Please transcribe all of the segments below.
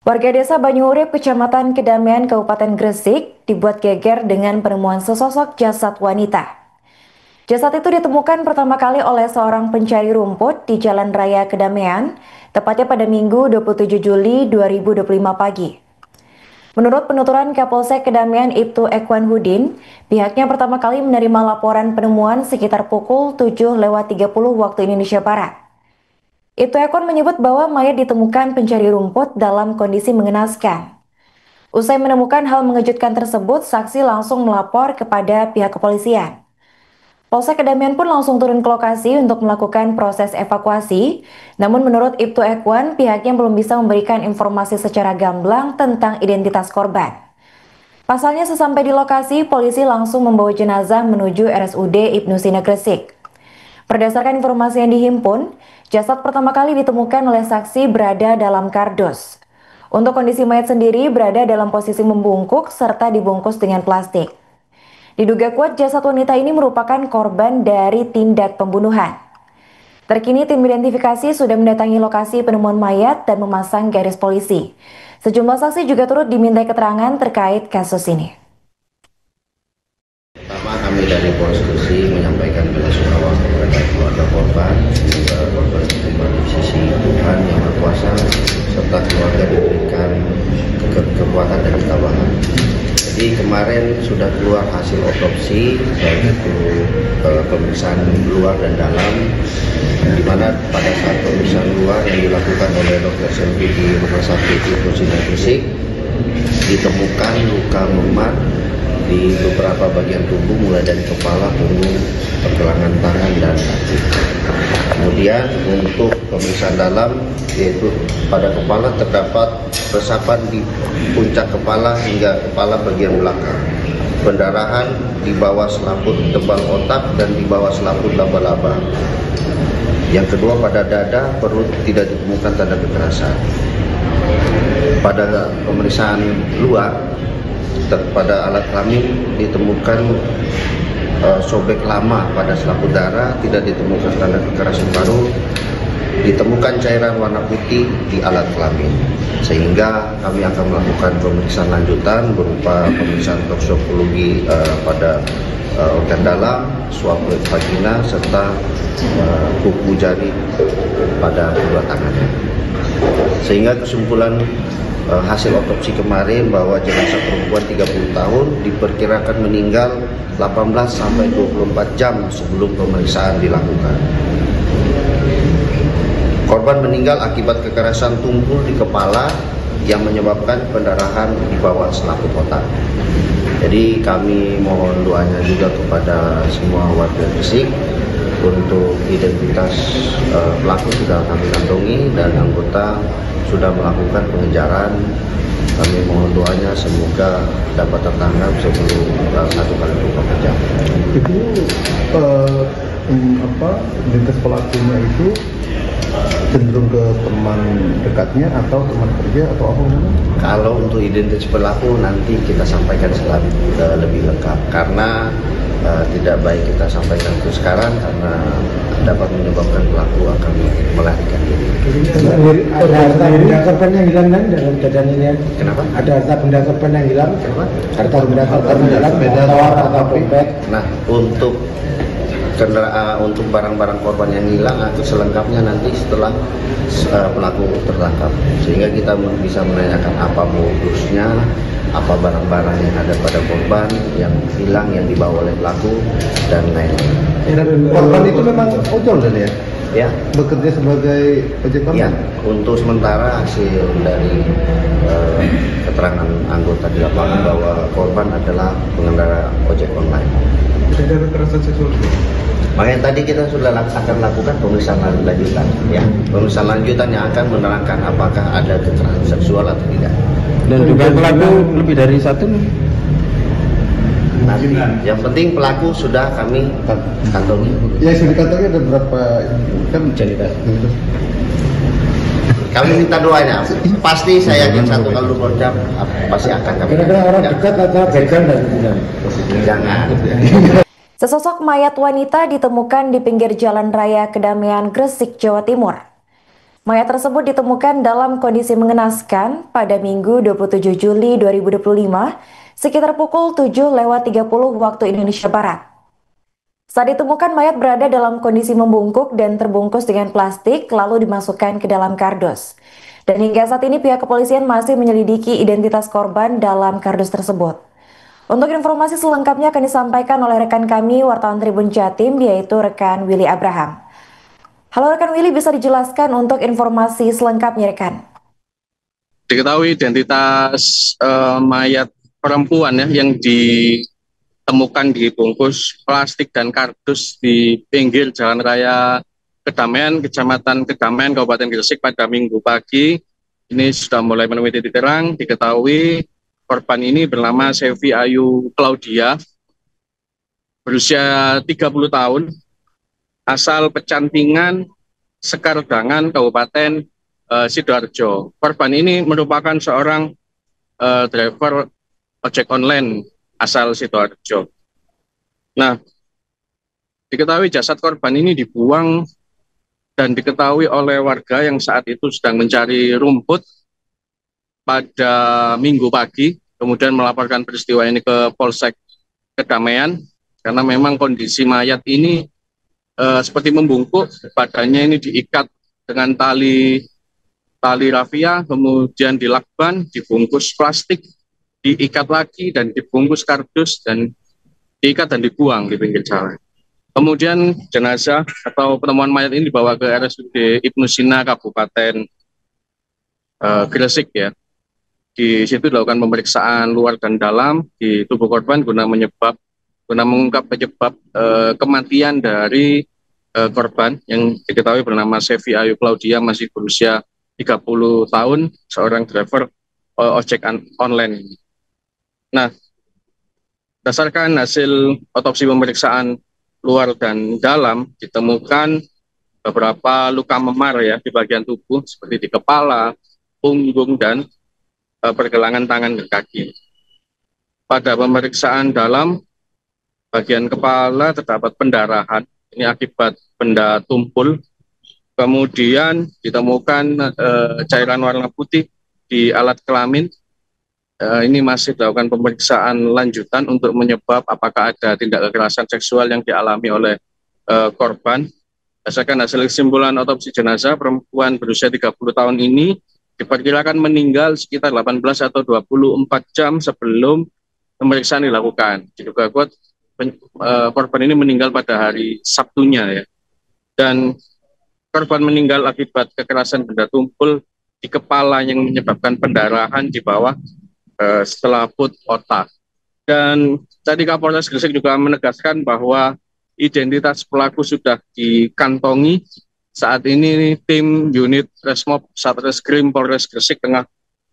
Warga desa Banyuurip, Kecamatan Kedamian, Kabupaten Gresik, dibuat geger dengan penemuan sesosok jasad wanita. Jasad itu ditemukan pertama kali oleh seorang pencari rumput di Jalan Raya Kedamian, tepatnya pada Minggu 27 Juli 2025 pagi. Menurut penuturan Kapolsek Kedamian Ibtu Ekwan Hudin, pihaknya pertama kali menerima laporan penemuan sekitar pukul 7.30 waktu Indonesia Barat. Ibtu Ekwan menyebut bahwa mayat ditemukan pencari rumput dalam kondisi mengenaskan. Usai menemukan hal mengejutkan tersebut, saksi langsung melapor kepada pihak kepolisian. Polsek Kedamian pun langsung turun ke lokasi untuk melakukan proses evakuasi. Namun menurut Ibtu Ekwan, pihaknya belum bisa memberikan informasi secara gamblang tentang identitas korban. Pasalnya sesampai di lokasi, polisi langsung membawa jenazah menuju RSUD Ibnu Sina Gresik. Berdasarkan informasi yang dihimpun, jasad pertama kali ditemukan oleh saksi berada dalam kardus. Untuk kondisi mayat sendiri berada dalam posisi membungkuk serta dibungkus dengan plastik. Diduga kuat jasad wanita ini merupakan korban dari tindak pembunuhan. Terkini tim identifikasi sudah mendatangi lokasi penemuan mayat dan memasang garis polisi. Sejumlah saksi juga turut dimintai keterangan terkait kasus ini. Pertama, kami dari Polres Gresik menyampaikan bela sungkawa kepada keluarga korban, semoga korban kembali di sisi Tuhan yang berkuasa, serta keluarga diberikan kekuatan dan ketabahan. Jadi kemarin sudah keluar hasil otopsi, baik itu pemeriksaan luar dan dalam, di mana pada saat pemeriksaan luar yang dilakukan oleh Dr. Selvi di Rumah Sakit Ibnu Sina Gresik, ditemukan luka memar di beberapa bagian tubuh mulai dari kepala, punggung, pergelangan tangan dan kaki. Kemudian untuk pemeriksaan dalam, yaitu pada kepala terdapat resapan di puncak kepala hingga kepala bagian belakang, pendarahan di bawah selaput tebal otak dan di bawah selaput laba-laba. Yang kedua, pada dada perut tidak ditemukan tanda kekerasan. Pada pemeriksaan luar, pada alat kelamin ditemukan sobek lama pada selaput darah, tidak ditemukan tanda kekerasan paru, ditemukan cairan warna putih di alat kelamin. Sehingga kami akan melakukan pemeriksaan lanjutan berupa pemeriksaan toksikologi pada organ dalam, swab vagina, serta kuku jari pada kedua tangannya. Sehingga kesimpulan hasil otopsi kemarin bahwa jenazah perempuan 30 tahun diperkirakan meninggal 18 sampai 24 jam sebelum pemeriksaan dilakukan. Korban meninggal akibat kekerasan tumpul di kepala yang menyebabkan pendarahan di bawah selaput otak. Jadi kami mohon doanya juga kepada semua warga Gresik untuk identitas pelaku sudah kami kantongi dan anggota sudah melakukan pengejaran. Kami mohon doanya semoga dapat tertangkap sebelum 1x24 jam. Itu identitas pelakunya itu cenderung ke teman dekatnya atau teman kerja atau apa? Kalau untuk identitas pelaku nanti kita sampaikan lebih lengkap, karena tidak baik kita sampaikan ke sekarang karena dapat menyebabkan pelaku akan melarikan diri. Ada harta benda korban yang hilang kan dalam kejadian ini? Kenapa? Ada harta benda korban yang hilang? Kenapa? Harta benda korban yang hilang, motor atau dompet? Nah, untuk barang-barang korban yang hilang itu selengkapnya nanti setelah pelaku tertangkap, sehingga kita bisa menanyakan apa modusnya, apa barang-barang yang ada pada korban yang hilang yang dibawa oleh pelaku dan lain-lain. Korban itu memang ojol dan ya? Ya, bekerja sebagai ojek online? Ya, untuk sementara hasil dari keterangan anggota di lapangan bahwa korban adalah pengendara ojek online. Tidak ada kekerasan seksual? Makanya tadi kita sudah akan lakukan pemeriksaan lanjutan, ya. Pemeriksaan lanjutan yang akan menerangkan apakah ada kekerasan seksual atau tidak. Dan juga pelaku lebih dari satu? Nanti, yang penting pelaku sudah kami kantongi. Ya, sudah kantongi ada berapa? Kan cerita. Kami minta doanya. Pasti saya yakin 1x24 jam pasti akan kami. Kira-kira orang dekat atau begal dan jangan. Sesosok mayat wanita ditemukan di pinggir Jalan Raya Kedamian, Gresik, Jawa Timur. Mayat tersebut ditemukan dalam kondisi mengenaskan pada Minggu 27 Juli 2025 sekitar pukul 7:30 waktu Indonesia Barat. Saat ditemukan, mayat berada dalam kondisi membungkuk dan terbungkus dengan plastik lalu dimasukkan ke dalam kardus. Dan hingga saat ini pihak kepolisian masih menyelidiki identitas korban dalam kardus tersebut. Untuk informasi selengkapnya akan disampaikan oleh rekan kami, wartawan Tribun Jatim, yaitu rekan Willy Abraham. Halo rekan Willy, bisa dijelaskan untuk informasi selengkapnya rekan? Diketahui identitas mayat perempuan ya yang ditemukan dibungkus plastik dan kardus di pinggir Jalan Raya Kedamaian, Kecamatan Kedamaian, Kabupaten Gresik pada Minggu pagi. Ini sudah mulai menemui titik terang. Diketahui korban ini bernama Sevi Ayu Claudia, berusia 30 tahun, asal Pecantingan, Sekardangan, Kabupaten Sidoarjo. Korban ini merupakan seorang driver ojek online asal Sidoarjo. Nah, diketahui jasad korban ini dibuang dan diketahui oleh warga yang saat itu sedang mencari rumput pada Minggu pagi, kemudian melaporkan peristiwa ini ke Polsek Kedamaian, karena memang kondisi mayat ini seperti membungkuk, badannya ini diikat dengan tali rafia, kemudian dilakban, dibungkus plastik, diikat lagi dan dibungkus kardus dan diikat dan dibuang di pinggir jalan. Kemudian jenazah atau penemuan mayat ini dibawa ke RSUD Ibnu Sina Kabupaten Gresik ya. Di situ dilakukan pemeriksaan luar dan dalam di tubuh korban guna mengungkap penyebab kematian dari korban yang diketahui bernama Sevi Ayu Claudia, masih berusia 30 tahun, seorang driver ojek online. Nah, berdasarkan hasil otopsi pemeriksaan luar dan dalam, ditemukan beberapa luka memar ya di bagian tubuh seperti di kepala, punggung, dan pergelangan tangan dan kaki. Pada pemeriksaan dalam, bagian kepala terdapat pendarahan, ini akibat benda tumpul. Kemudian ditemukan cairan warna putih di alat kelamin. Ini masih dilakukan pemeriksaan lanjutan untuk menyebab apakah ada tindak kekerasan seksual yang dialami oleh korban. Berdasarkan hasil kesimpulan otopsi jenazah, perempuan berusia 30 tahun ini diperkirakan meninggal sekitar 18 atau 24 jam sebelum pemeriksaan dilakukan. Diduga kuat korban ini meninggal pada hari Sabtunya ya. Dan korban meninggal akibat kekerasan benda tumpul di kepala yang menyebabkan pendarahan di bawah selaput otak. Dan tadi Kapolres Gresik juga menegaskan bahwa identitas pelaku sudah dikantongi. Saat ini tim unit Resmob Satreskrim Polres Gresik tengah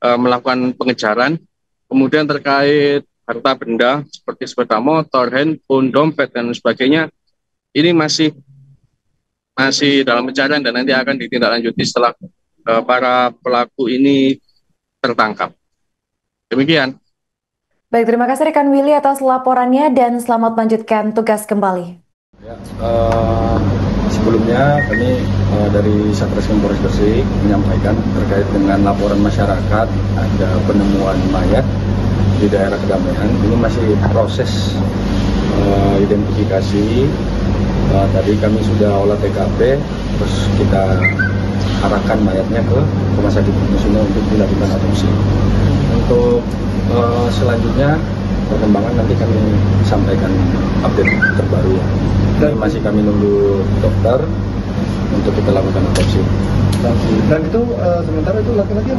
melakukan pengejaran. Kemudian terkait harta benda seperti sepeda motor, handphone, dompet, dan sebagainya, ini masih dalam pencarian dan nanti akan ditindaklanjuti setelah para pelaku ini tertangkap. Demikian. Baik, terima kasih rekan Willy atas laporannya dan selamat melanjutkan tugas kembali. Ya, sebelumnya kami dari Satreskrim Polres Gresik menyampaikan terkait dengan laporan masyarakat ada penemuan mayat di daerah Kedamaian. Ini masih proses identifikasi. Tadi kami sudah olah TKP, terus kita arahkan mayatnya ke Rumah Sakit Ibnu Sina untuk dilakukan otopsi. Untuk selanjutnya perkembangan nanti kami sampaikan update terbaru ya. Dan masih kami nunggu dokter untuk kita lakukan otopsi. Dan itu sementara itu laki-laki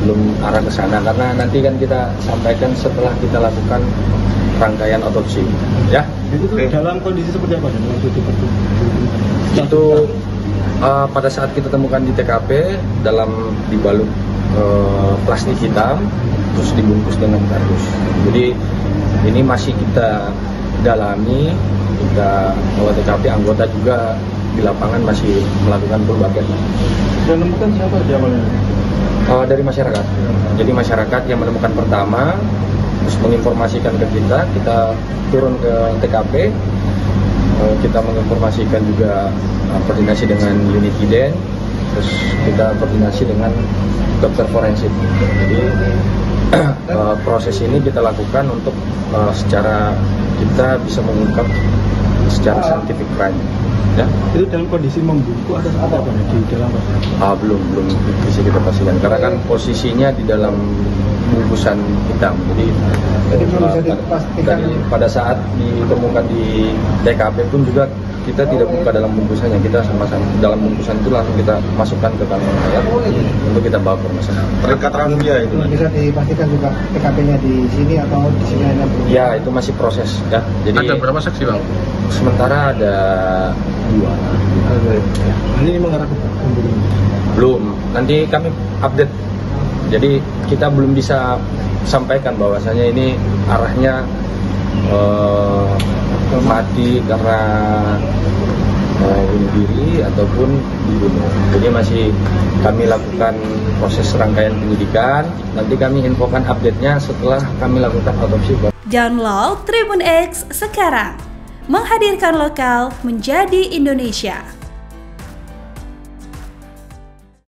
belum arah ke sana karena nanti kan kita sampaikan setelah kita lakukan rangkaian otopsi. Ya. Itu dalam kondisi seperti apa? Itu pada saat kita temukan di TKP dalam dibalut plastik hitam terus dibungkus dengan kardus. Jadi ini masih kita dalami, kita olah TKP, anggota juga di lapangan masih melakukan berbagai. Dan menemukan siapa awalnya? Dari masyarakat. Jadi masyarakat yang menemukan pertama terus menginformasikan ke kita turun ke TKP, kita menginformasikan juga koordinasi dengan unit IDEN, terus kita koordinasi dengan dokter forensik. Jadi proses ini kita lakukan untuk secara kita bisa mengungkap secara scientific crime. Ya. Itu dalam kondisi membungkuk atau seperti apa di dalam? Belum bisa kita pastikan karena kan posisinya di dalam bungkusan hitam. Jadi pada saat ditemukan di TKP pun juga kita tidak buka dalam bungkusannya, kita sama-sama dalam bungkusan itu langsung kita masukkan ke kantong mayat untuk kita bawa ke rumah sakit. Terdekat razia itu bisa dipastikan juga TKP-nya di sini atau di sini ada? Ya, itu masih proses ya. Jadi ada berapa saksi bang? Sementara ada 2. Ini mengarah ke belum. Nanti kami update. Jadi kita belum bisa sampaikan bahwasanya ini arahnya mati karena bunuh diri ataupun dibunuh. Jadi masih kami lakukan proses rangkaian penyidikan. Nanti kami infokan update-nya setelah kami lakukan autopsi. Download Tribun X sekarang, menghadirkan lokal menjadi Indonesia.